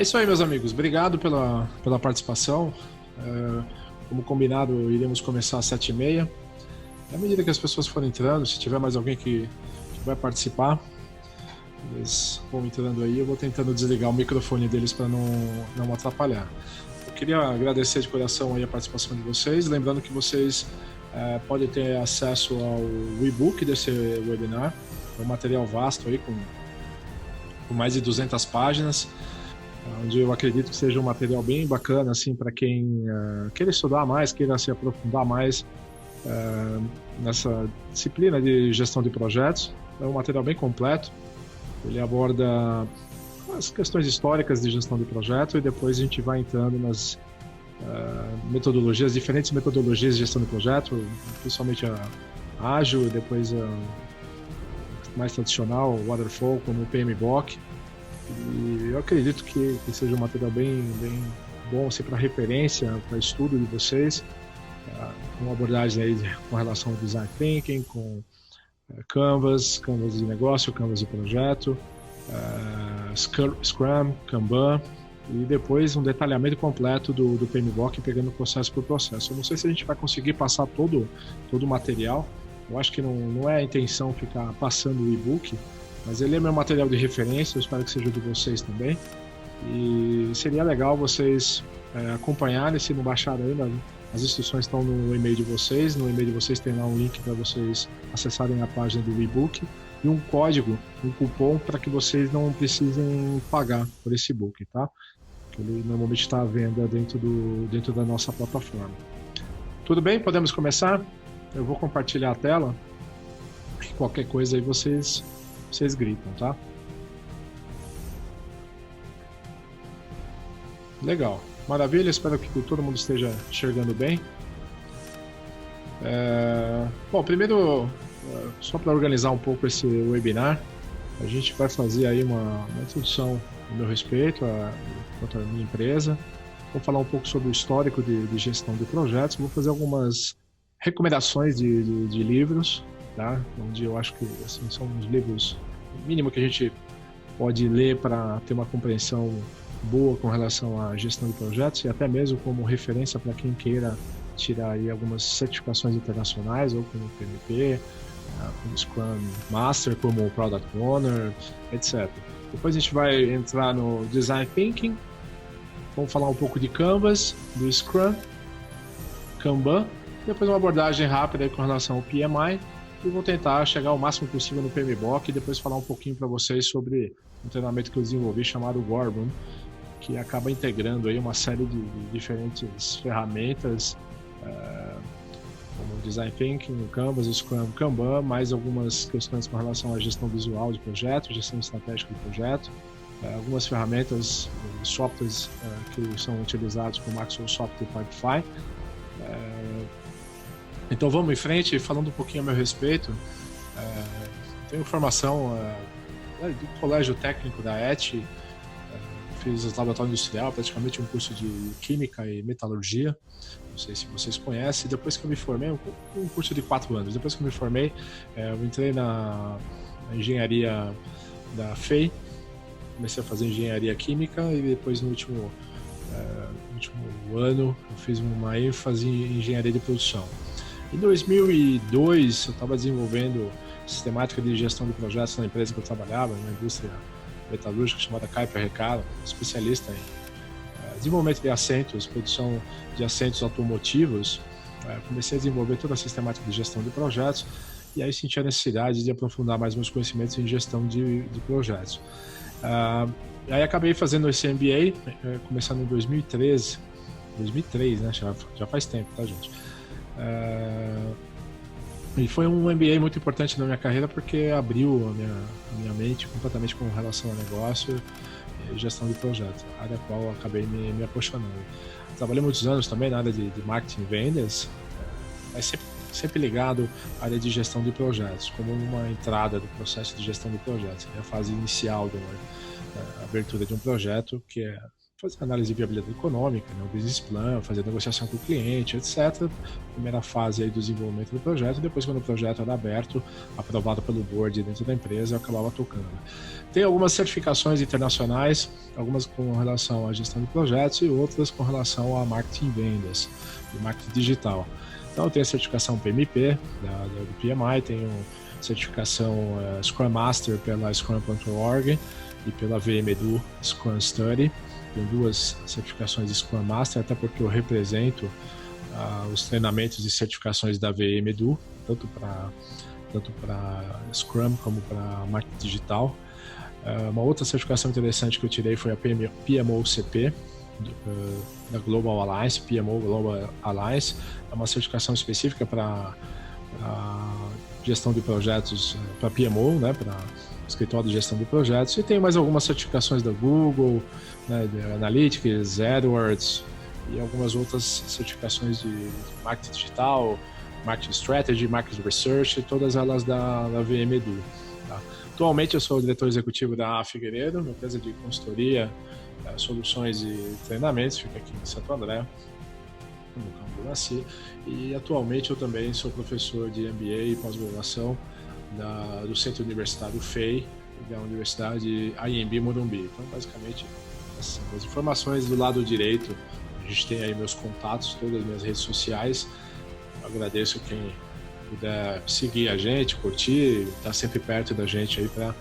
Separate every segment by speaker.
Speaker 1: isso aí, meus amigos. Obrigado pela participação. Como combinado, iremos começar às 7h30. À medida que as pessoas forem entrando, se tiver mais alguém que vai participar, eles vão entrando aí. Eu vou tentando desligar o microfone deles para não atrapalhar. Eu queria agradecer de coração aí a participação de vocês. Lembrando que vocês podem ter acesso ao e-book desse webinar. É um material vasto aí com mais de 200 páginas. Onde eu acredito que seja um material bem bacana assim, para quem queira estudar mais, queira se aprofundar mais nessa disciplina de gestão de projetos. É um material bem completo. Ele aborda as questões históricas de gestão de projeto e depois a gente vai entrando nas diferentes metodologias de gestão de projeto, principalmente a ágil, depois a mais tradicional, o waterfall, como o PMBOK. E eu acredito que seja um material bem bom assim, para referência, para estudo de vocês, com abordagem aí com relação ao design thinking, com Canvas de negócio, Canvas de projeto, Scrum, Kanban, e depois um detalhamento completo do PMBOK, pegando processo por processo. Eu não sei se a gente vai conseguir passar todo o material. Eu acho que não é a intenção ficar passando o e-book, mas ele é meu material de referência, eu espero que seja de vocês também. E seria legal vocês acompanharem, se não baixaram ainda, as instruções estão no e-mail de vocês. No e-mail de vocês tem lá um link para vocês acessarem a página do e-book e um código, um cupom para que vocês não precisem pagar por esse e-book, tá? Ele normalmente está à venda dentro da nossa plataforma. Tudo bem? Podemos começar? Eu vou compartilhar a tela. Qualquer coisa aí vocês gritam, tá? Legal, maravilha, espero que todo mundo esteja enxergando bem. Bom, primeiro, só para organizar um pouco esse webinar, a gente vai fazer aí uma introdução no meu respeito, quanto à minha empresa. Vou falar um pouco sobre o histórico de gestão de projetos, vou fazer algumas recomendações de livros, tá? Onde eu acho que assim, são os livros mínimo que a gente pode ler para ter uma compreensão boa com relação à gestão de projetos e até mesmo como referência para quem queira tirar aí algumas certificações internacionais, ou como PMP, como Scrum Master, como Product Owner, etc. Depois a gente vai entrar no Design Thinking, vamos falar um pouco de Canvas, do Scrum, Kanban, depois uma abordagem rápida com relação ao PMI, e vou tentar chegar o máximo possível no PMBOK e depois falar um pouquinho para vocês sobre um treinamento que eu desenvolvi chamado War Room, que acaba integrando aí uma série de diferentes ferramentas, como Design Thinking, Canvas, Scrum, Kanban, mais algumas questões com relação à gestão visual de projeto, gestão estratégica de projeto, algumas ferramentas, softwares que são utilizados como Microsoft e Pipefy. Então vamos em frente, falando um pouquinho a meu respeito. Tenho formação do Colégio Técnico da ET, fiz laboratório industrial, praticamente um curso de Química e Metalurgia, não sei se vocês conhecem. Depois que eu me formei, um curso de 4 anos, depois que eu me formei, eu entrei na engenharia da FEI, comecei a fazer engenharia química e depois no último ano eu fiz uma ênfase em engenharia de produção. Em 2002, eu estava desenvolvendo sistemática de gestão de projetos na empresa que eu trabalhava, na indústria metalúrgica chamada Kuiper Recaro, especialista em desenvolvimento de assentos, produção de assentos automotivos. Comecei a desenvolver toda a sistemática de gestão de projetos e aí senti a necessidade de aprofundar mais meus conhecimentos em gestão de projetos. Aí acabei fazendo esse MBA, começando em 2003, né? Já faz tempo, tá, gente? E foi um MBA muito importante na minha carreira porque abriu a minha mente completamente com relação ao negócio e gestão de projetos, área a qual eu acabei me apaixonando. Trabalhei muitos anos também na área de marketing e vendas, mas sempre ligado à área de gestão de projetos, como uma entrada do processo de gestão de projetos, a fase inicial da abertura de um projeto, que é fazer análise de viabilidade econômica, né, o business plan, fazer negociação com o cliente, etc. Primeira fase aí do desenvolvimento do projeto, depois quando o projeto era aberto, aprovado pelo board dentro da empresa, eu acabava tocando. Tem algumas certificações internacionais, algumas com relação à gestão de projetos e outras com relação a marketing e vendas, e marketing digital. Então eu tenho a certificação PMP, do PMI, tenho certificação Scrum Master pela Scrum.org e pela VMEDU Scrum Study. Tenho 2 certificações de Scrum Master, até porque eu represento os treinamentos e certificações da VMEDU, tanto para Scrum como para marketing digital. Uma outra certificação interessante que eu tirei foi a PMO-CP, da Global Alliance, PMO Global Alliance. É uma certificação específica para gestão de projetos, para PMO, né, para escritório de gestão de projetos. E tem mais algumas certificações da Google, né, de Analytics, AdWords e algumas outras certificações de marketing digital, marketing strategy, marketing research, todas elas da VMEDU. Tá? Atualmente eu sou o diretor executivo da Figueiredo, uma empresa de consultoria, soluções e treinamentos, fica aqui em Santo André, no campo do Nasci, e atualmente eu também sou professor de MBA e pós-graduação do Centro Universitário FEI, da Universidade IMB Morumbi. Então, basicamente, assim, as informações do lado direito, a gente tem aí meus contatos, todas as minhas redes sociais. Eu agradeço quem puder seguir a gente, curtir, estar sempre perto da gente aí para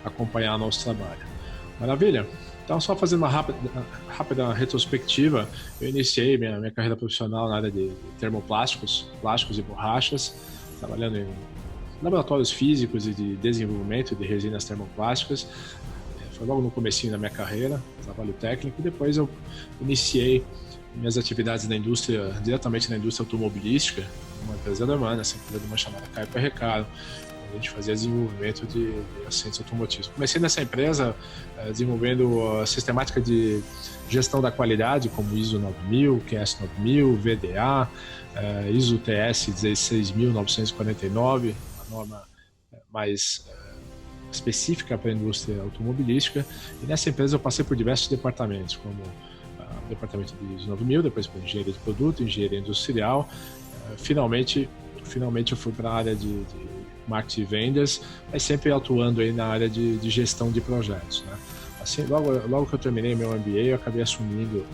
Speaker 1: acompanhar nosso trabalho. Maravilha? Então, só fazendo uma rápida retrospectiva, eu iniciei minha carreira profissional na área de termoplásticos, plásticos e borrachas, trabalhando em laboratórios físicos e de desenvolvimento de resinas termoplásticas. Foi logo no comecinho da minha carreira, trabalho técnico, e depois eu iniciei minhas atividades na indústria, diretamente na indústria automobilística, uma empresa alemã, essa empresa uma chamada Kuiper Recaro. A gente fazia desenvolvimento de assentos automotivos. Comecei nessa empresa desenvolvendo a sistemática de gestão da qualidade, como ISO 9000, QS 9000, VDA, ISO TS 16949, uma norma mais específica para a indústria automobilística. E nessa empresa eu passei por diversos departamentos, como o departamento de ISO 9000, depois para engenharia de produto, engenharia industrial. Finalmente eu fui para a área de marketing e vendas, mas sempre atuando aí na área de gestão de projetos, né? Assim, logo que eu terminei meu MBA, eu acabei assumindo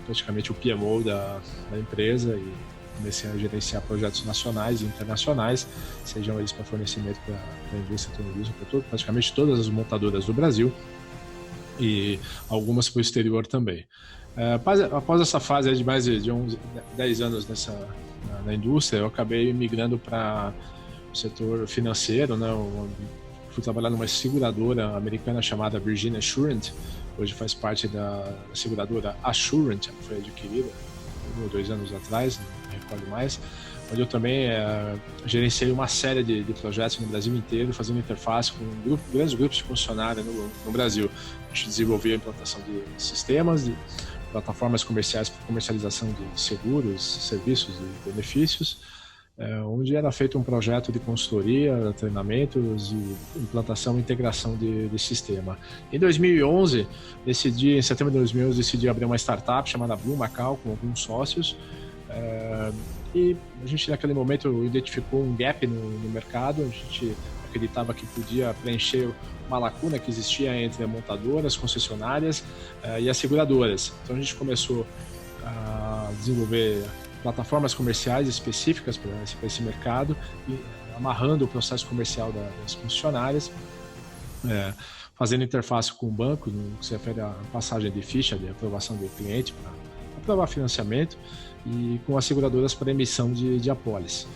Speaker 1: praticamente o PMO da empresa e comecei a gerenciar projetos nacionais e internacionais, sejam eles para fornecimento para a indústria automobilística, para praticamente todas as montadoras do Brasil e algumas para o exterior também. Após essa fase de mais de 10 anos na indústria, eu acabei migrando para o setor financeiro, né? Fui trabalhar numa seguradora americana chamada Virginia Assurant, hoje faz parte da seguradora Assurant, que foi adquirida 1 ou 2 anos atrás, não me recordo mais, onde eu também gerenciei uma série de projetos no Brasil inteiro, fazendo interface com grandes grupos de funcionários no Brasil. A gente desenvolvia a implantação de sistemas, de plataformas comerciais para comercialização de seguros, serviços e benefícios, onde era feito um projeto de consultoria, treinamentos e implantação e integração de sistema. Em 2011, em setembro de 2011, decidi abrir uma startup chamada Blue Macau, com alguns sócios, e a gente naquele momento identificou um gap no mercado. A gente acreditava que podia preencher uma lacuna que existia entre as montadoras, concessionárias e as seguradoras. Então a gente começou a desenvolver plataformas comerciais específicas para esse mercado, e amarrando o processo comercial das concessionárias, fazendo interface com o banco, no que se refere à passagem de ficha de aprovação do cliente para aprovar financiamento, e com as seguradoras para emissão de apólice.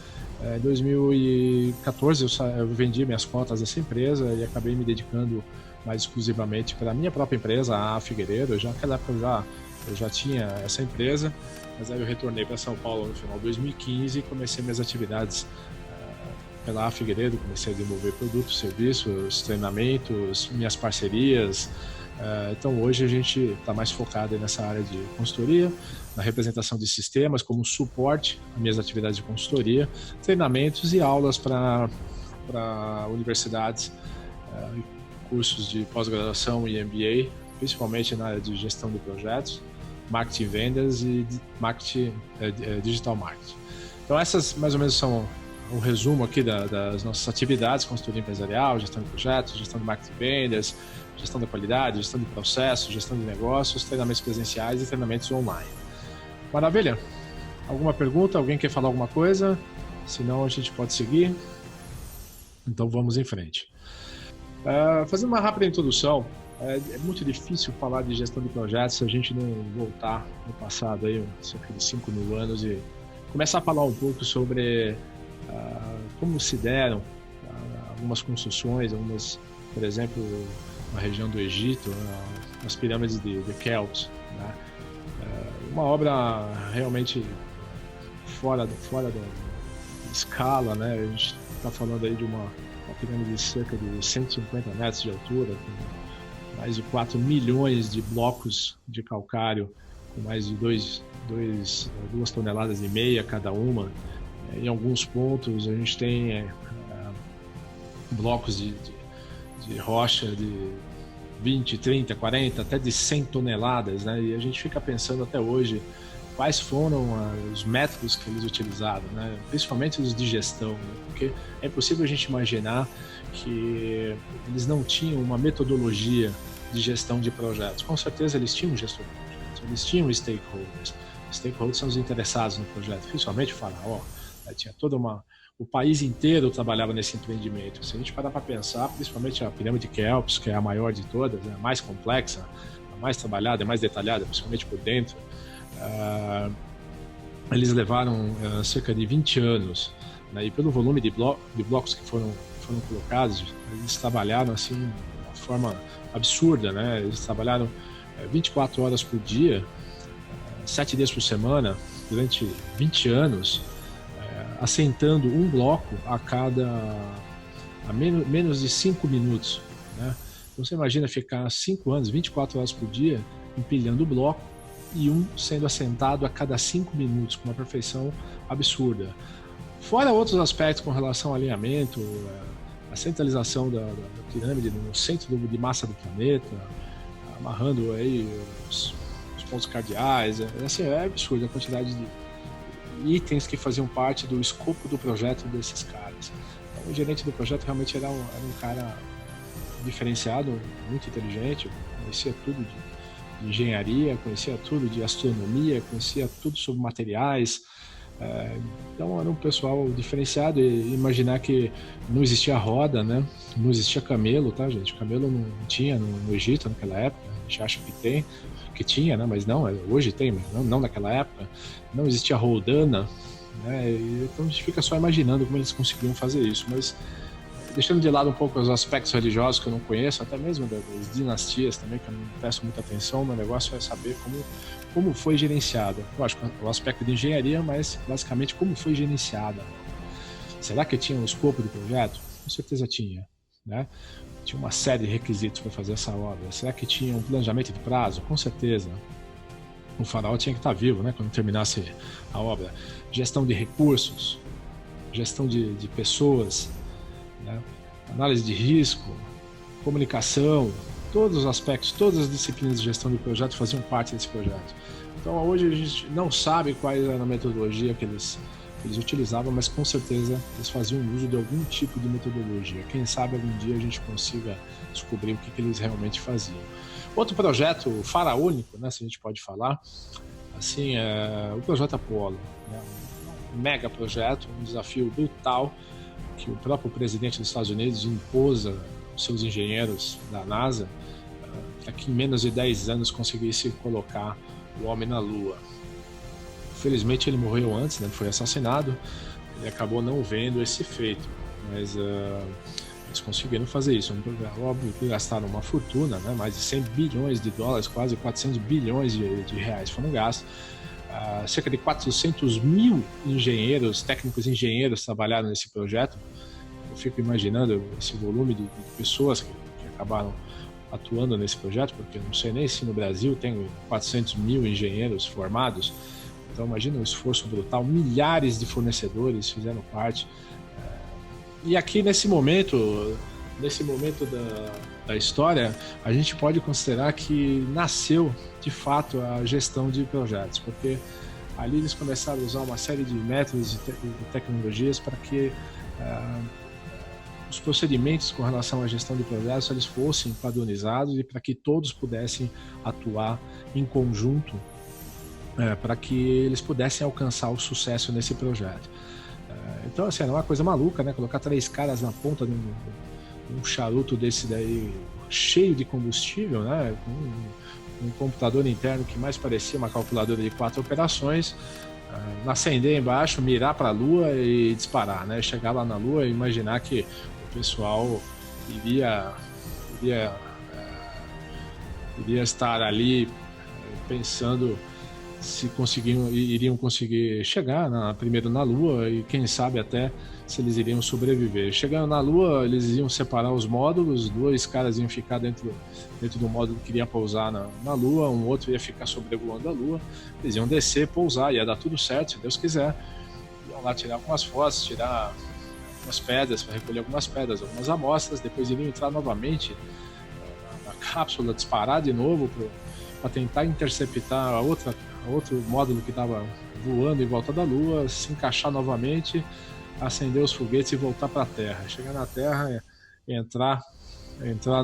Speaker 1: Em 2014 eu vendi minhas cotas dessa empresa e acabei me dedicando mais exclusivamente para a minha própria empresa, a Figueiredo. Naquela época eu já tinha essa empresa, mas aí eu retornei para São Paulo no final de 2015 e comecei minhas atividades pela Figueiredo. Comecei a desenvolver produtos, serviços, treinamentos, minhas parcerias. Então hoje a gente está mais focado nessa área de consultoria, na representação de sistemas, como suporte às minhas atividades de consultoria, treinamentos e aulas para universidades, cursos de pós-graduação e MBA principalmente na área de gestão de projetos, marketing e vendas e digital marketing. Então essas mais ou menos são um resumo aqui das nossas atividades: consultoria empresarial, gestão de projetos, gestão de marketing e vendas, gestão da qualidade, gestão de processos, gestão de negócios, treinamentos presenciais e treinamentos online. Maravilha? Alguma pergunta? Alguém quer falar alguma coisa? Senão a gente pode seguir. Então vamos em frente. Fazendo uma rápida introdução, é muito difícil falar de gestão de projetos se a gente não voltar no passado, aí, cerca de 5.000 anos, e começar a falar um pouco sobre como se deram algumas construções, por exemplo, na região do Egito, as pirâmides de Keops, né? Uma obra realmente fora da escala, né? A gente está falando aí de uma pirâmide de cerca de 150 metros de altura, com mais de 4 milhões de blocos de calcário, com mais de 2 toneladas e meia cada uma. Em alguns pontos a gente tem blocos de rocha de 20, 30, 40, até de 100 toneladas, né? E a gente fica pensando até hoje quais foram os métodos que eles utilizaram, né? Principalmente os de gestão, né? Porque é impossível a gente imaginar que eles não tinham uma metodologia de gestão de projetos. Com certeza eles tinham gestor de projetos, eles tinham stakeholders. Stakeholders são os interessados no projeto, principalmente o faraó. Tinha o país inteiro trabalhava nesse empreendimento. Se a gente parar para pensar, principalmente a pirâmide de Keops, que é a maior de todas, a mais complexa, a mais trabalhada, a mais detalhada, principalmente por dentro, eles levaram cerca de 20 anos, né? E pelo volume de blocos que foram colocados, eles trabalharam assim de uma forma absurda, né? Eles trabalharam 24 horas por dia, 7 dias por semana, durante 20 anos, assentando um bloco a menos de 5 minutos, né? Então você imagina ficar 5 anos, 24 horas por dia, empilhando o bloco, e um sendo assentado a cada 5 minutos, com uma perfeição absurda. Fora outros aspectos com relação ao alinhamento, a centralização da pirâmide no centro de massa do planeta, amarrando aí os pontos cardeais, assim, é absurdo a quantidade de itens que faziam parte do escopo do projeto desses caras. Então, o gerente do projeto realmente era um cara diferenciado, muito inteligente, conhecia tudo de engenharia, conhecia tudo de astronomia, conhecia tudo sobre materiais. Então era um pessoal diferenciado. E imaginar que não existia roda, né? Não existia camelo, tá, gente? Camelo não tinha no Egito naquela época. A gente acha que tinha, né? Mas não, hoje tem, mas não naquela época. Não existia roldana, né? Então a gente fica só imaginando como eles conseguiam fazer isso. Mas deixando de lado um pouco os aspectos religiosos que eu não conheço, até mesmo das dinastias também, que eu não presto muita atenção, meu negócio é saber como foi gerenciada. Lógico, o aspecto de engenharia, mas basicamente como foi gerenciada. Será que tinha um escopo do projeto? Com certeza tinha, né? Tinha uma série de requisitos para fazer essa obra. Será que tinha um planejamento de prazo? Com certeza. O faraó tinha que estar vivo, né, quando terminasse a obra. Gestão de recursos, gestão de pessoas, né? Análise de risco, comunicação, todos os aspectos, todas as disciplinas de gestão de projeto faziam parte desse projeto. Então hoje a gente não sabe qual era a metodologia que eles utilizavam, mas com certeza eles faziam uso de algum tipo de metodologia. Quem sabe algum dia a gente consiga descobrir o que eles realmente faziam. Outro projeto faraônico, né, se a gente pode falar, assim, é o projeto Apollo, né? Um mega projeto, um desafio brutal, que o próprio presidente dos Estados Unidos impôs aos seus engenheiros da NASA para que em menos de 10 anos conseguisse colocar o homem na Lua. Felizmente ele morreu antes, né? Foi assassinado, ele acabou não vendo esse feito, mas eles conseguiram fazer isso. Óbvio que gastaram uma fortuna, né? Mais de 100 bilhões de dólares, quase 400 bilhões de reais foram gastos. Cerca de 400 mil técnicos engenheiros trabalharam nesse projeto. Eu fico imaginando esse volume de pessoas que acabaram atuando nesse projeto, porque não sei nem se no Brasil tem 400 mil engenheiros formados. Então imagina um esforço brutal, milhares de fornecedores fizeram parte. E aqui nesse momento nesse momento da história, a gente pode considerar que nasceu, de fato, a gestão de projetos, porque ali eles começaram a usar uma série de métodos e tecnologias para que os procedimentos com relação à gestão de projetos eles fossem padronizados e para que todos pudessem atuar em conjunto para que eles pudessem alcançar o sucesso nesse projeto. Então, assim, era uma coisa maluca, né? Colocar 3 caras na ponta de um charuto desse daí, cheio de combustível, né? Com um computador interno que mais parecia uma calculadora de 4 operações, acender embaixo, mirar para a Lua e disparar, né? Chegar lá na Lua e imaginar que o pessoal iria estar ali pensando se iriam conseguir chegar primeiro na Lua e quem sabe até se eles iriam sobreviver. Chegando na Lua, eles iam separar os módulos, 2 caras iam ficar dentro do módulo que iria pousar na Lua, um outro ia ficar sobrevoando a Lua, eles iam descer, pousar, ia dar tudo certo, se Deus quiser. Iam lá tirar algumas fotos, tirar algumas pedras, para recolher algumas pedras, algumas amostras, depois iriam entrar novamente na cápsula, disparar de novo para tentar interceptar outro módulo que estava voando em volta da Lua, se encaixar novamente, acender os foguetes e voltar para a Terra. Chegar na Terra, entrar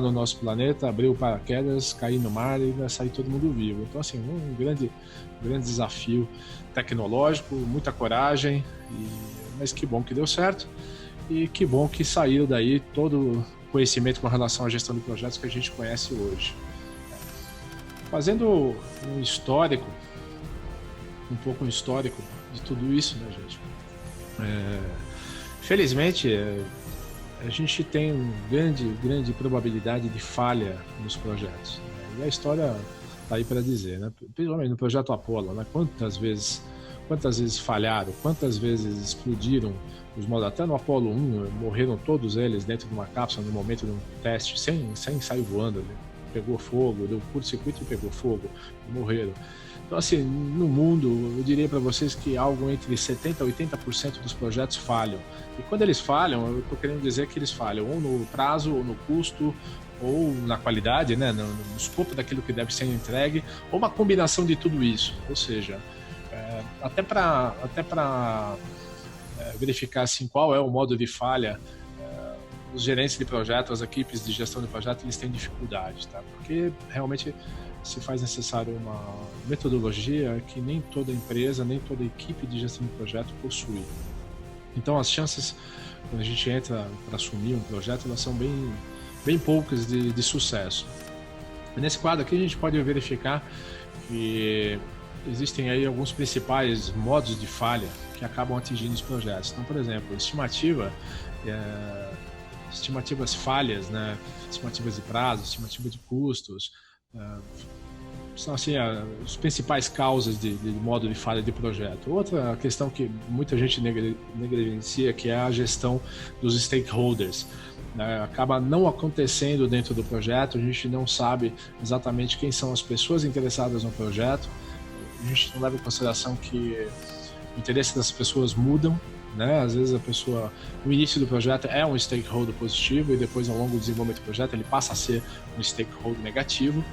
Speaker 1: no nosso planeta, abrir o paraquedas, cair no mar e sair todo mundo vivo. Então, assim, um grande desafio tecnológico, muita coragem, mas que bom que deu certo e que bom que saiu daí todo o conhecimento com relação à gestão de projetos que a gente conhece hoje. Fazendo um histórico de tudo isso, né, gente? Felizmente, a gente tem uma grande probabilidade de falha nos projetos, né? E a história está aí para dizer, né? Principalmente no projeto Apollo, né? Quantas vezes falharam, quantas vezes explodiram os módulos. Até no Apollo 1 morreram todos eles dentro de uma cápsula no momento de um teste, sem sair voando, né? Pegou fogo, deu curto-circuito e pegou fogo, e morreram. Então, assim, no mundo, eu diria para vocês que algo entre 70% a 80% dos projetos falham. E quando eles falham, eu estou querendo dizer que eles falham ou no prazo, ou no custo, ou na qualidade, né, no escopo daquilo que deve ser entregue, ou uma combinação de tudo isso. Ou seja, até para verificar assim, qual é o modo de falha, os gerentes de projeto, as equipes de gestão de projeto, eles têm dificuldade, tá? Porque realmente se faz necessário uma metodologia que nem toda empresa, nem toda equipe de gestão de projeto possui. Então as chances, quando a gente entra para assumir um projeto, elas são bem poucas de sucesso. E nesse quadro aqui a gente pode verificar que existem aí alguns principais modos de falha que acabam atingindo os projetos. Então, por exemplo, estimativas falhas, né? Estimativas de prazo, estimativa de custos, são assim as principais causas de modo de falha de projeto. Outra questão que muita gente negligencia, que é a gestão dos stakeholders, né? Acaba não acontecendo dentro do projeto, a gente não sabe exatamente quem são as pessoas interessadas no projeto, a gente não leva em consideração que o interesse das pessoas mudam, né? Às vezes no início do projeto é um stakeholder positivo e depois ao longo do desenvolvimento do projeto ele passa a ser um stakeholder negativo.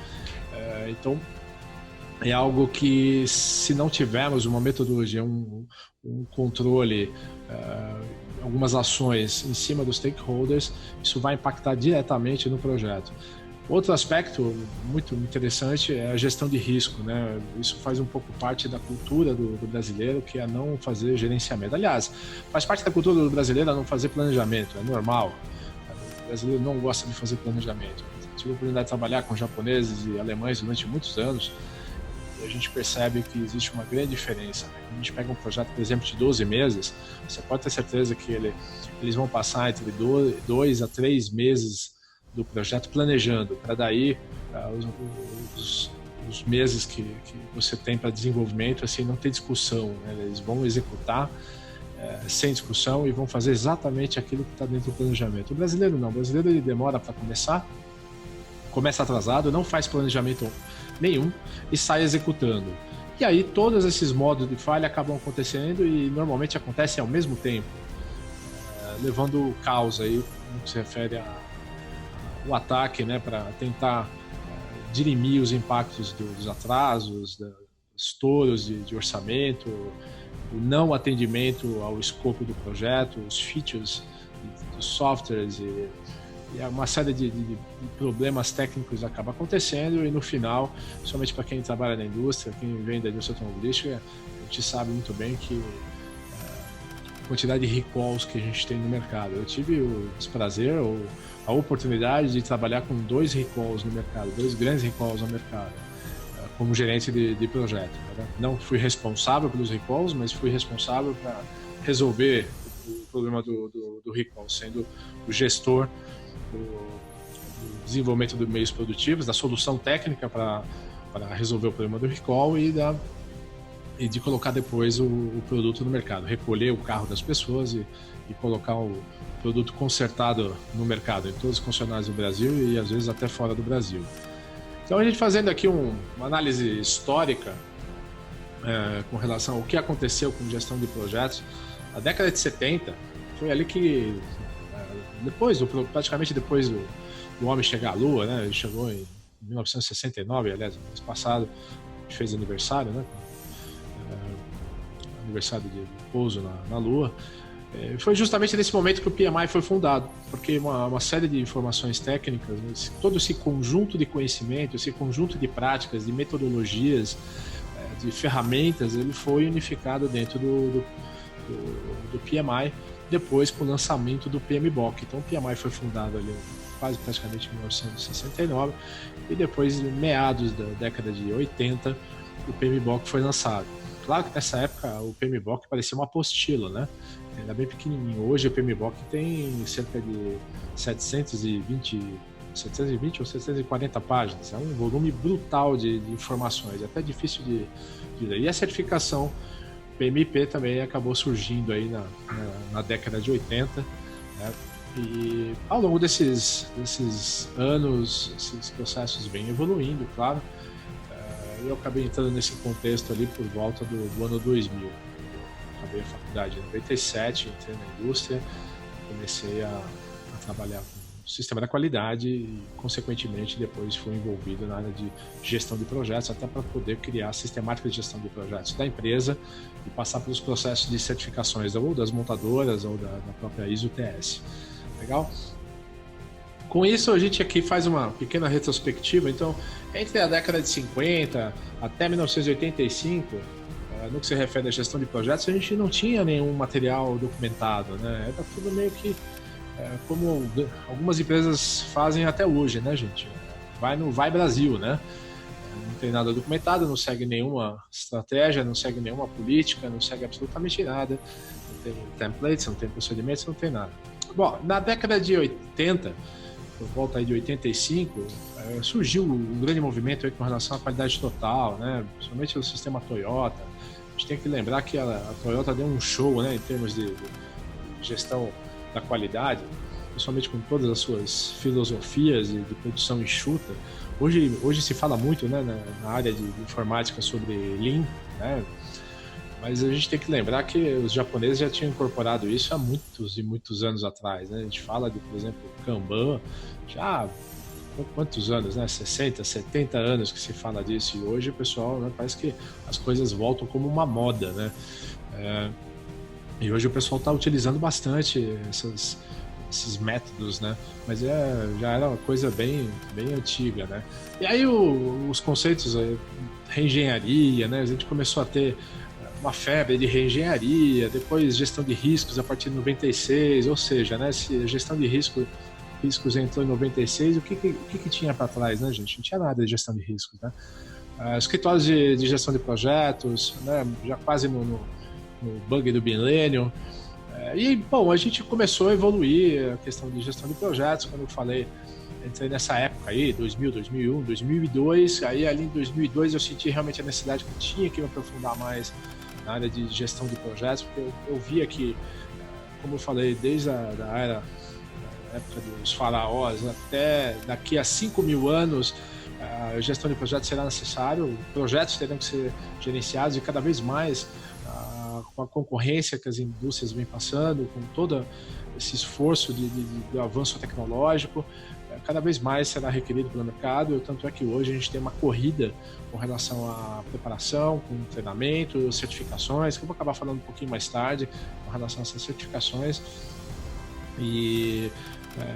Speaker 1: Então é algo que, se não tivermos uma metodologia, um controle, algumas ações em cima dos stakeholders, isso vai impactar diretamente no projeto. Outro aspecto muito interessante é a gestão de risco, né? Isso faz um pouco parte da cultura do brasileiro, que é não fazer gerenciamento. Aliás, faz parte da cultura do brasileiro não fazer planejamento, é normal. O brasileiro não gosta de fazer planejamento. Tive a oportunidade de trabalhar com japoneses e alemães durante muitos anos e a gente percebe que existe uma grande diferença. Quando a gente pega um projeto, por exemplo, de 12 meses, você pode ter certeza que eles vão passar entre 2 a 3 meses do projeto planejando, para daí os meses que você tem para desenvolvimento, assim, não ter discussão, né? Eles vão executar sem discussão e vão fazer exatamente aquilo que está dentro do planejamento. O brasileiro não, o brasileiro ele demora para começa atrasado, não faz planejamento nenhum e sai executando. E aí todos esses modos de falha acabam acontecendo e normalmente acontecem ao mesmo tempo, levando caos aí no que se refere o ataque, né, para tentar dirimir os impactos dos atrasos, dos estouros de orçamento, o não atendimento ao escopo do projeto, os features dos softwares e uma série de problemas técnicos acaba acontecendo e no final, somente para quem trabalha na indústria, quem vem da indústria automobilística, a gente sabe muito bem que a quantidade de recalls que a gente tem no mercado. Eu tive o desprazer ou a oportunidade de trabalhar com 2 recalls no mercado, 2 grandes recalls no mercado, como gerente de projeto. Né? Não fui responsável pelos recalls, mas fui responsável para resolver o problema do recall, sendo o gestor do desenvolvimento dos meios produtivos, da solução técnica para resolver o problema do recall e de colocar depois o produto no mercado, recolher o carro das pessoas e colocar o produto consertado no mercado, em todos os concessionários do Brasil e às vezes até fora do Brasil. Então a gente fazendo aqui uma análise histórica com relação ao que aconteceu com gestão de projetos, a década de 70 foi ali que, praticamente depois do homem chegar à Lua, né? Ele chegou em 1969, aliás, mês passado, a gente fez aniversário, né? Aniversário de pouso na Lua. Foi justamente nesse momento que o PMI foi fundado, porque uma série de informações técnicas, todo esse conjunto de conhecimento, esse conjunto de práticas, de metodologias, de ferramentas, ele foi unificado dentro do PMI, depois com o lançamento do PMBOK. Então o PMI foi fundado ali praticamente em 1969 e depois, em meados da década de 80, o PMBOK foi lançado. Claro que nessa época o PMBOK parecia uma apostila, né? Era bem pequenininho. Hoje o PMBOK tem cerca de 720 ou 740 páginas. É um volume brutal de informações. É até difícil de ler. E a certificação PMP também acabou surgindo aí na década de 80. Né? E ao longo desses anos, esses processos vêm evoluindo, claro. Eu acabei entrando nesse contexto ali por volta do ano 2000. Acabei a faculdade em 97, entrei na indústria, comecei a trabalhar com o sistema da qualidade e, consequentemente, depois fui envolvido na área de gestão de projetos, até para poder criar a sistemática de gestão de projetos da empresa e passar pelos processos de certificações ou das montadoras ou da própria ISO TS. Legal? Com isso, a gente aqui faz uma pequena retrospectiva. Então, entre a década de 50 até 1985, no que se refere à gestão de projetos, a gente não tinha nenhum material documentado, né? Era tudo meio que como algumas empresas fazem até hoje, né, gente? Vai Brasil, né? Não tem nada documentado, não segue nenhuma estratégia, não segue nenhuma política, não segue absolutamente nada. Não tem templates, não tem procedimentos, não tem nada. Bom, na década de 80, por volta aí de 85, surgiu um grande movimento aí com relação à qualidade total, né? Principalmente o sistema Toyota. A gente tem que lembrar que a Toyota deu um show, né, em termos de gestão da qualidade, principalmente com todas as suas filosofias de produção enxuta. Hoje se fala muito, né, na área de informática sobre Lean, né? Mas a gente tem que lembrar que os japoneses já tinham incorporado isso há muitos e muitos anos atrás, né? A gente fala de, por exemplo, Kanban, já há quantos anos, né? 60, 70 anos que se fala disso, e hoje o pessoal, né, parece que as coisas voltam como uma moda, né? E hoje o pessoal está utilizando bastante esses métodos, né? Mas já era uma coisa bem antiga, né? E aí os conceitos, reengenharia, né? A gente começou a ter uma febre de reengenharia, depois gestão de riscos a partir de 96, ou seja, né, se a gestão de riscos entrou em 96, o que tinha para trás, né, gente? Não tinha nada de gestão de riscos, né? Escritórios de gestão de projetos, né, já quase no bug do milênio. E, bom, a gente começou a evoluir a questão de gestão de projetos, como eu falei, entrei nessa época aí, 2000, 2001, 2002, aí ali em 2002 eu senti realmente a necessidade que eu tinha que me aprofundar mais na área de gestão de projetos, porque eu via que, como eu falei, desde a época dos faraós até daqui a 5.000 anos, a gestão de projetos será necessário, projetos terão que ser gerenciados e cada vez mais com a concorrência que as indústrias vêm passando, com todo esse esforço de avanço tecnológico, cada vez mais será requerido pelo mercado, tanto é que hoje a gente tem uma corrida com relação à preparação, com treinamento, certificações, que eu vou acabar falando um pouquinho mais tarde com relação a essas certificações. E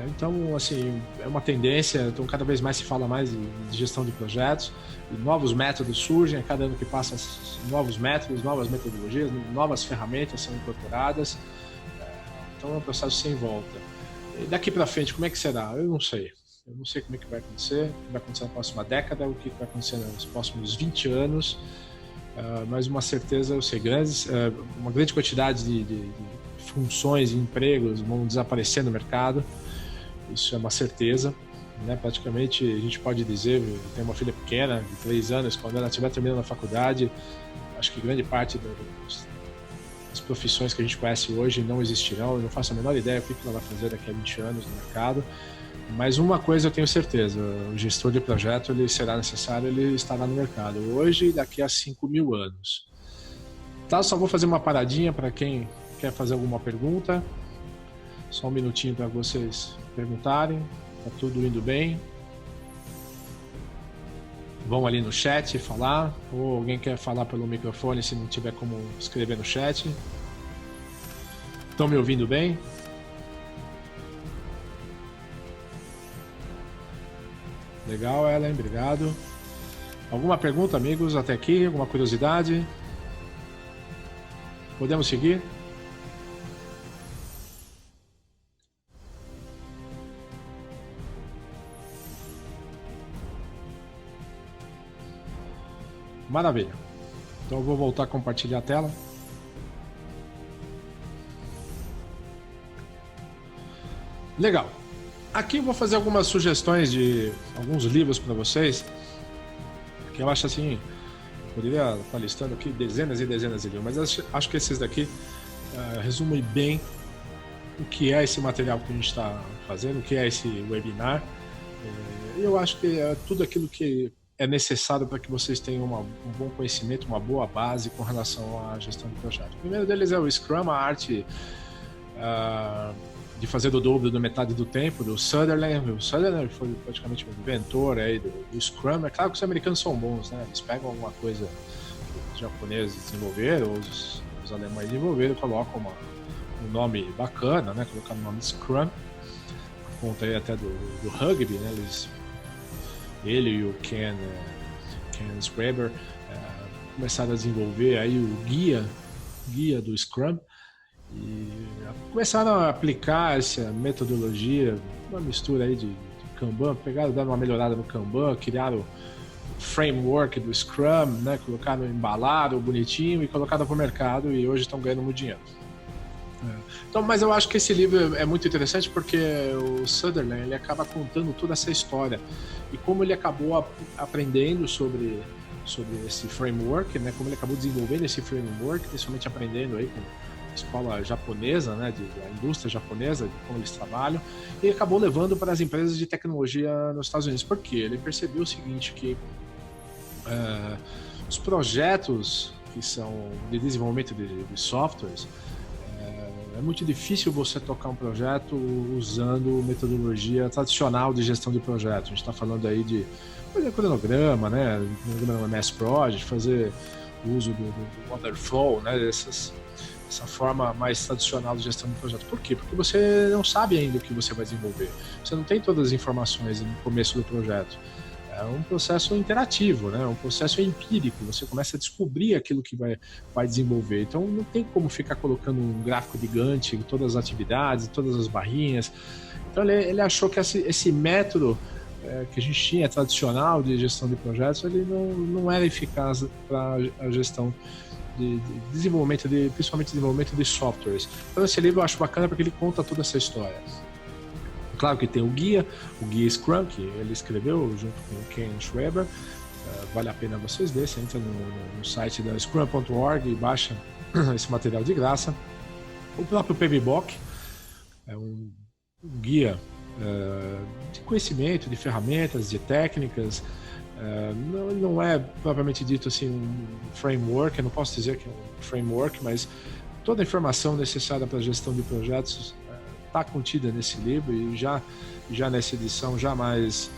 Speaker 1: então, assim, é uma tendência, então cada vez mais se fala mais de gestão de projetos, e novos métodos surgem, a cada ano que passa novos métodos, novas metodologias, novas ferramentas são incorporadas, então é um processo sem volta. E daqui para frente, como é que será? Eu não sei como é que vai acontecer, o que vai acontecer na próxima década, o que vai acontecer nos próximos 20 anos, mas uma certeza, eu sei, uma grande quantidade de funções e empregos vão desaparecer no mercado, isso é uma certeza, né? Praticamente a gente pode dizer, eu tenho uma filha pequena de 3 anos, quando ela estiver terminando a faculdade, acho que grande parte das profissões que a gente conhece hoje não existirão, eu não faço a menor ideia do que ela vai fazer daqui a 20 anos no mercado, mas uma coisa eu tenho certeza, o gestor de projeto ele será necessário, ele estará no mercado hoje e daqui a 5.000 anos. Tá, só vou fazer uma paradinha para quem quer fazer alguma pergunta, só um minutinho para vocês perguntarem, tá tudo indo bem? Vão ali no chat falar, ou alguém quer falar pelo microfone se não tiver como escrever no chat. Estão me ouvindo bem? Legal, Ellen, obrigado. Alguma pergunta, amigos, até aqui? Alguma curiosidade? Podemos seguir? Maravilha. Então eu vou voltar a compartilhar a tela. Legal. Aqui eu vou fazer algumas sugestões de alguns livros para vocês, que eu acho assim, eu poderia estar listando aqui dezenas e dezenas de livros, mas acho que esses daqui resumem bem o que é esse material que a gente está fazendo, o que é esse webinar. Eu acho que é tudo aquilo que é necessário para que vocês tenham um bom conhecimento, uma boa base com relação à gestão de projeto. O primeiro deles é o Scrum, a arte de fazer do dobro da metade do tempo, do Sutherland. O Sutherland foi praticamente o inventor aí do Scrum. É claro que os americanos são bons, né? Eles pegam alguma coisa que os japoneses desenvolveram, ou os alemães desenvolveram, colocam um nome bacana, né? Colocaram o nome de Scrum. Conta aí até do rugby, né? Ele e o Ken Schreiber começaram a desenvolver aí o guia do Scrum e começaram a aplicar essa metodologia, uma mistura aí de Kanban, deram uma melhorada no Kanban, criaram o framework do Scrum, né? Colocaram, embalaram bonitinho e colocaram para o mercado e hoje estão ganhando muito dinheiro. Então, mas eu acho que esse livro é muito interessante porque o Sutherland ele acaba contando toda essa história e como ele acabou aprendendo sobre esse framework, né? Como ele acabou desenvolvendo esse framework, principalmente aprendendo aí com a escola japonesa, né? Da indústria japonesa, de como eles trabalham, e acabou levando para as empresas de tecnologia nos Estados Unidos. Por quê? Ele percebeu o seguinte, que os projetos que são de desenvolvimento de softwares, é muito difícil você tocar um projeto usando metodologia tradicional de gestão de projeto. A gente está falando aí de fazer cronograma, né? Cronograma MS Project, fazer o uso do Waterflow, né? Essa forma mais tradicional de gestão de projeto. Por quê? Porque você não sabe ainda o que você vai desenvolver. Você não tem todas as informações no começo do projeto. É um processo interativo, né? Um processo empírico. Você começa a descobrir aquilo que vai desenvolver. Então, não tem como ficar colocando um gráfico de Gantt em todas as atividades, todas as barrinhas. Então, ele achou que esse método que a gente tinha tradicional de gestão de projetos, ele não era eficaz para a gestão de desenvolvimento, principalmente desenvolvimento de softwares. Então, esse livro eu acho bacana porque ele conta toda essa história. Claro que tem o guia Scrum, que ele escreveu junto com o Ken Schreiber. Vale a pena vocês verem. Você entra no site da scrum.org e baixa esse material de graça. O próprio PMBOK é um guia de conhecimento, de ferramentas, de técnicas. Não é propriamente dito assim um framework, eu não posso dizer que é um framework, mas toda a informação necessária para a gestão de projetos está contida nesse livro e já nessa edição já mais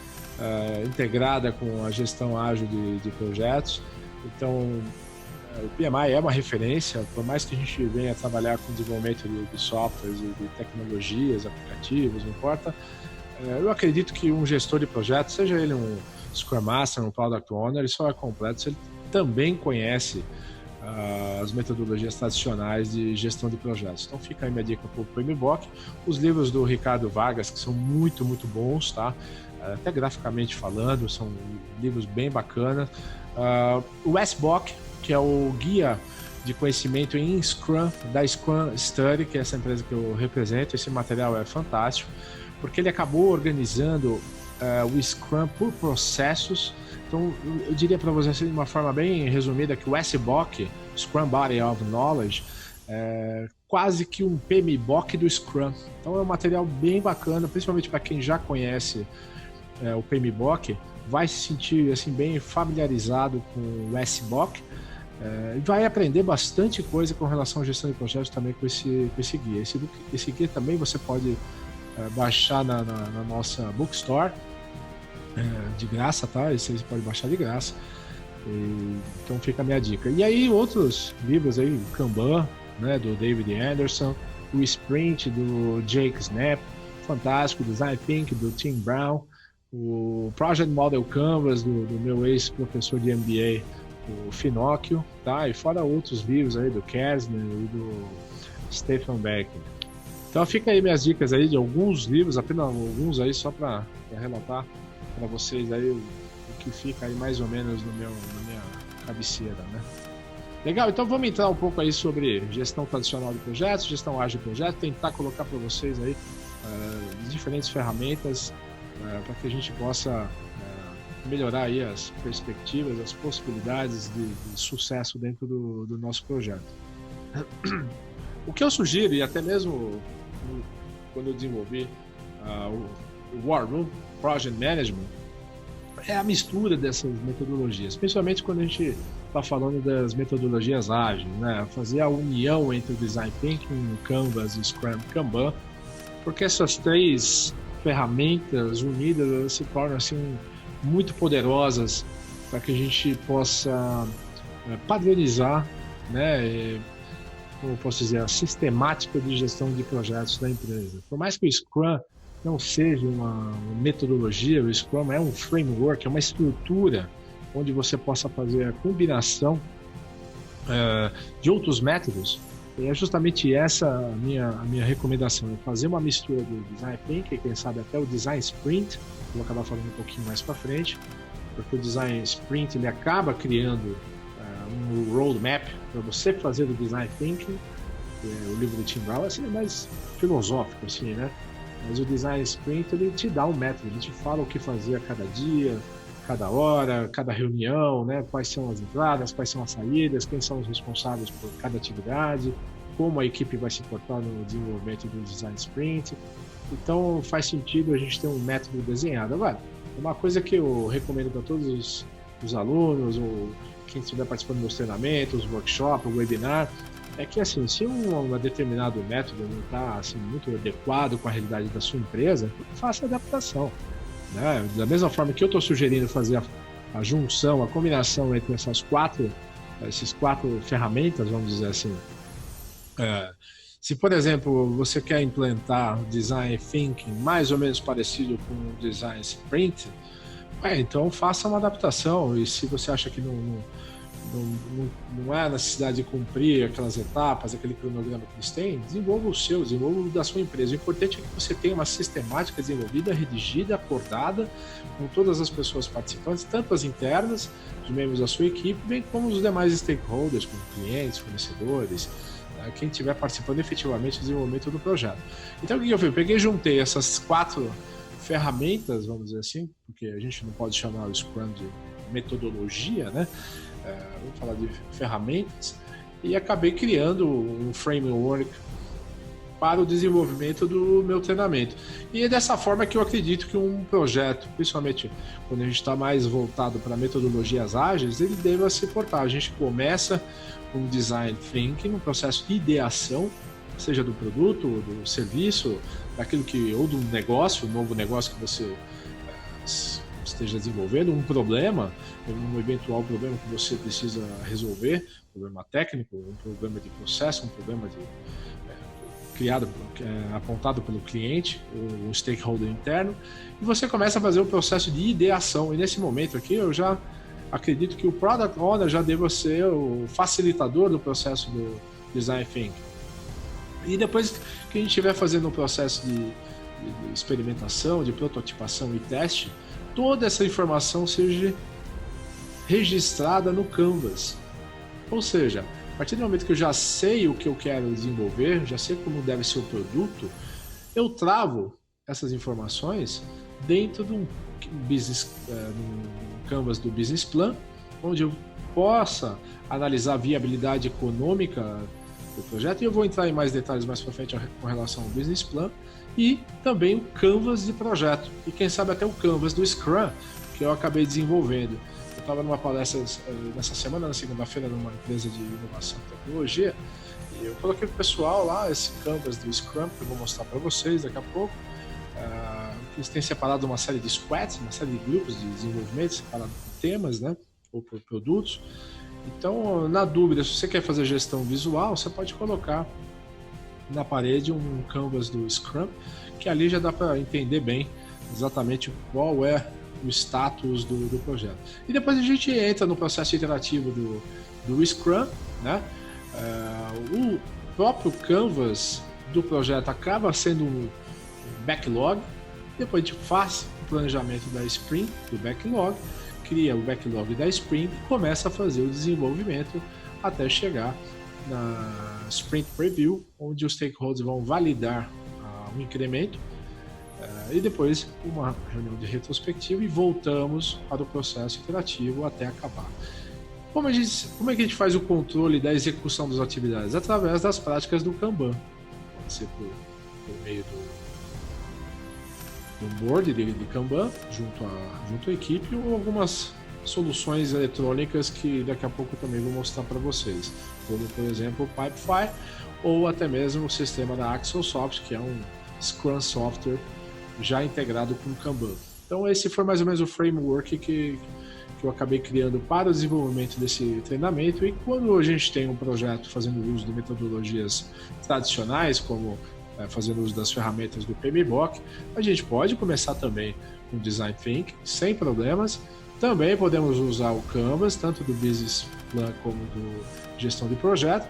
Speaker 1: integrada com a gestão ágil de projetos. Então, o PMI é uma referência, por mais que a gente venha trabalhar com desenvolvimento de softwares e de tecnologias, aplicativos, não importa. Eu acredito que um gestor de projetos, seja ele um Scrum Master, um Product Owner, ele só é completo se ele também conhece as metodologias tradicionais de gestão de projetos. Então fica aí minha dica para o PMBOK. Os livros do Ricardo Vargas, que são muito, muito bons, tá? Até graficamente falando, são livros bem bacanas. O SBOK, que é o guia de conhecimento em Scrum, da Scrum Study, que é essa empresa que eu represento. Esse material é fantástico, porque ele acabou organizando o Scrum por processos. Então, eu diria para vocês de uma forma bem resumida que o SBOK, Scrum Body of Knowledge, é quase que um PMBOK do Scrum. Então, é um material bem bacana, principalmente para quem já conhece o PMBOK, vai se sentir assim, bem familiarizado com o SBOK e vai aprender bastante coisa com relação à gestão de projetos também com esse guia. Esse guia também você pode baixar na nossa bookstore, de graça, tá? Esse você pode baixar de graça. Então fica a minha dica. E aí outros livros aí, o Kanban, né, do David Anderson, o Sprint do Jake Snap, fantástico, Design Think do Tim Brown, o Project Model Canvas do meu ex-professor de MBA, o Finóquio, tá? E fora outros livros aí do Kersner e do Stefan Beck. Então fica aí minhas dicas aí de alguns livros, apenas alguns aí só para relatar para vocês aí o que fica aí mais ou menos na minha cabeceira, né? Legal, então vamos entrar um pouco aí sobre gestão tradicional de projetos, gestão ágil de projetos, tentar colocar para vocês aí diferentes ferramentas para que a gente possa melhorar aí as perspectivas, as possibilidades de sucesso dentro do nosso projeto. O que eu sugiro, e até mesmo quando eu desenvolvi o War Room Project Management, é a mistura dessas metodologias, principalmente quando a gente está falando das metodologias ágeis, né? Fazer a união entre o Design Thinking, o Canvas, o Scrum, Kanban, porque essas três ferramentas unidas elas se tornam assim muito poderosas para que a gente possa padronizar, né? Como eu posso dizer, a sistemática de gestão de projetos da empresa. Por mais que o Scrum não seja uma metodologia, o Scrum é um framework, é uma estrutura onde você possa fazer a combinação de outros métodos. E é justamente essa a minha recomendação, é fazer uma mistura do Design Thinking, quem sabe até o Design Sprint, vou acabar falando um pouquinho mais para frente, porque o Design Sprint ele acaba criando um roadmap para você fazer o Design Thinking. O livro do Tim Brown assim, é mais filosófico, assim, né? Mas o Design Sprint ele te dá um método, ele te fala o que fazer a cada dia, cada hora, cada reunião, né? Quais são as entradas, quais são as saídas, quem são os responsáveis por cada atividade, como a equipe vai se portar no desenvolvimento do Design Sprint. Então faz sentido a gente ter um método desenhado. Agora, uma coisa que eu recomendo para todos os alunos ou quem estiver participando dos treinamentos, workshop, webinar, é que assim, se um determinado método não está assim, muito adequado com a realidade da sua empresa, faça adaptação, né? Da mesma forma que eu estou sugerindo fazer a junção, a combinação entre esses quatro ferramentas, vamos dizer assim. Se, por exemplo, você quer implantar Design Thinking mais ou menos parecido com o Design Sprint, então faça uma adaptação. E se você acha que não há necessidade de cumprir aquelas etapas, aquele cronograma que eles têm, desenvolva o seu, desenvolva o da sua empresa. O importante é que você tenha uma sistemática desenvolvida, redigida, acordada, com todas as pessoas participantes, tanto as internas, os membros da sua equipe, bem como os demais stakeholders, como clientes, fornecedores, quem estiver participando efetivamente do desenvolvimento do projeto. Então, o que eu fiz? Eu peguei e juntei essas 4 ferramentas, vamos dizer assim, porque a gente não pode chamar o Scrum de metodologia, né? Vamos falar de ferramentas, e acabei criando um framework para o desenvolvimento do meu treinamento. E é dessa forma que eu acredito que um projeto, principalmente quando a gente está mais voltado para metodologias ágeis, ele deva se portar. A gente começa com Design Thinking, um processo de ideação, seja do produto, do serviço, daquilo que, ou do negócio, um novo negócio que você esteja desenvolvendo, um problema, um eventual problema que você precisa resolver, um problema técnico, um problema de processo, um problema apontado pelo cliente, um stakeholder interno, e você começa a fazer o processo de ideação. E nesse momento aqui, eu já acredito que o Product Owner já deva ser o facilitador do processo do Design Thinking. E depois que a gente estiver fazendo o processo de experimentação, de prototipação e teste, toda essa informação seja registrada no Canvas. Ou seja, a partir do momento que eu já sei o que eu quero desenvolver, já sei como deve ser o produto, eu travo essas informações dentro de um Canvas do Business Plan, onde eu possa analisar a viabilidade econômica do projeto, e eu vou entrar em mais detalhes mais para frente com relação ao Business Plan, e também o Canvas de projeto, e quem sabe até o Canvas do Scrum, que eu acabei desenvolvendo. Eu estava numa palestra nessa semana, na segunda-feira, numa empresa de inovação e tecnologia, e eu coloquei para o pessoal lá esse Canvas do Scrum, que eu vou mostrar para vocês daqui a pouco. Eles têm separado uma série de squads, uma série de grupos de desenvolvimento, separado por temas, né, ou por produtos. Então, na dúvida, se você quer fazer gestão visual, você pode colocar na parede um Canvas do Scrum, que ali já dá para entender bem exatamente qual é o status do projeto. E depois a gente entra no processo iterativo do Scrum, né? O próprio Canvas do projeto acaba sendo um backlog, depois a gente faz o planejamento da sprint, do backlog, cria o backlog da sprint e começa a fazer o desenvolvimento até chegar na sprint preview, onde os stakeholders vão validar um incremento, e depois uma reunião de retrospectiva e voltamos para o processo iterativo até acabar. Como é que a gente faz o controle da execução das atividades? Através das práticas do Kanban. Pode ser por meio do board de Kanban, junto à equipe, ou algumas soluções eletrônicas que daqui a pouco eu também vou mostrar para vocês, como por exemplo o Pipefy, ou até mesmo o sistema da Axelsoft, que é um Scrum Software já integrado com o Kanban. Então esse foi mais ou menos o framework que eu acabei criando para o desenvolvimento desse treinamento. E quando a gente tem um projeto fazendo uso de metodologias tradicionais, como fazendo uso das ferramentas do PMBOK, a gente pode começar também com Design Thinking, sem problemas. Também podemos usar o Canvas, tanto do Business Plan como do Gestão de Projeto.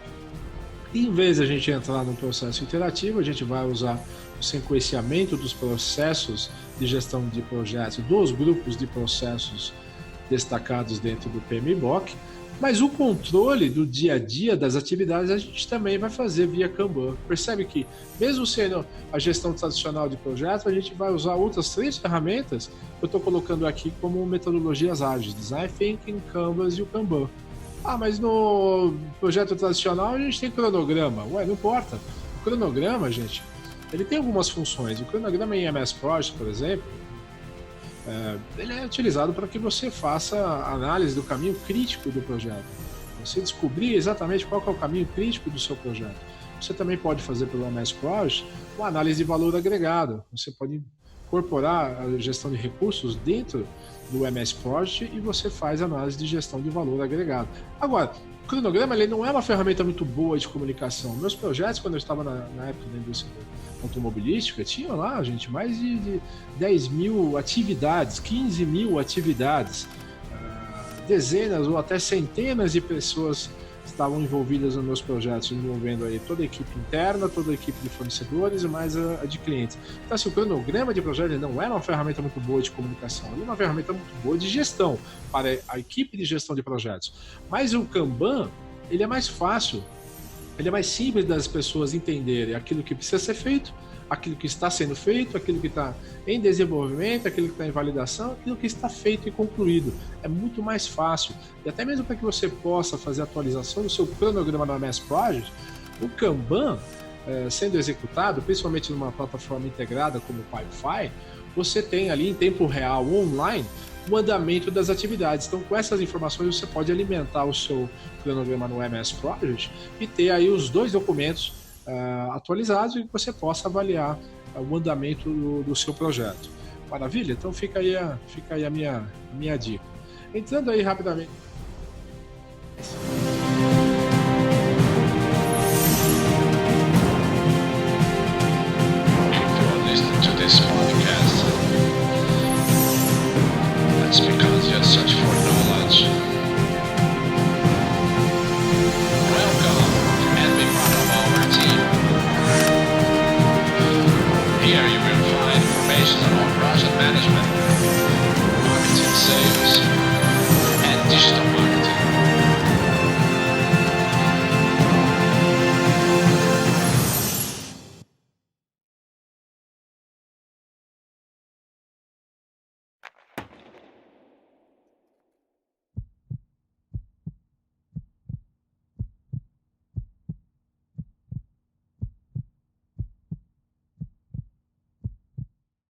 Speaker 1: E, em vez de a gente entrar no processo interativo, a gente vai usar o sequenciamento dos processos de gestão de projetos, dos grupos de processos destacados dentro do PMBOK, mas o controle do dia a dia das atividades a gente também vai fazer via Kanban. Percebe que, mesmo sendo a gestão tradicional de projeto, a gente vai usar outras 3 ferramentas que eu estou colocando aqui como metodologias ágeis: Design Thinking, Canvas e o Kanban. Mas no projeto tradicional a gente tem cronograma. Não importa. O cronograma, gente, ele tem algumas funções. O cronograma em MS Project, por exemplo, ele é utilizado para que você faça a análise do caminho crítico do projeto. Você descobrir exatamente qual que é o caminho crítico do seu projeto. Você também pode fazer pelo MS Project uma análise de valor agregado. Você pode incorporar a gestão de recursos dentro do MS Project e você faz análise de gestão de valor agregado. Agora, o cronograma ele não é uma ferramenta muito boa de comunicação. Meus projetos, quando eu estava na época da indústria automobilística, tinha lá, gente, mais de 10 mil atividades, 15 mil atividades, dezenas ou até centenas de pessoas estavam envolvidas nos meus projetos, envolvendo aí toda a equipe interna, toda a equipe de fornecedores e mais a de clientes. Então, assim, o cronograma de projeto não era uma ferramenta muito boa de comunicação, ele é uma ferramenta muito boa de gestão para a equipe de gestão de projetos. Mas o Kanban, ele é mais fácil, ele é mais simples das pessoas entenderem aquilo que precisa ser feito, aquilo que está sendo feito, aquilo que está em desenvolvimento, aquilo que está em validação, aquilo que está feito e concluído. É muito mais fácil. E até mesmo para que você possa fazer a atualização do seu cronograma no MS Project, o Kanban, sendo executado, principalmente numa plataforma integrada como o Pipefy, você tem ali em tempo real, online, o andamento das atividades. Então, com essas informações, você pode alimentar o seu cronograma no MS Project e ter aí os 2 documentos atualizados e que você possa avaliar o andamento do seu projeto. Maravilha? Então fica aí a minha dica. Entrando aí rapidamente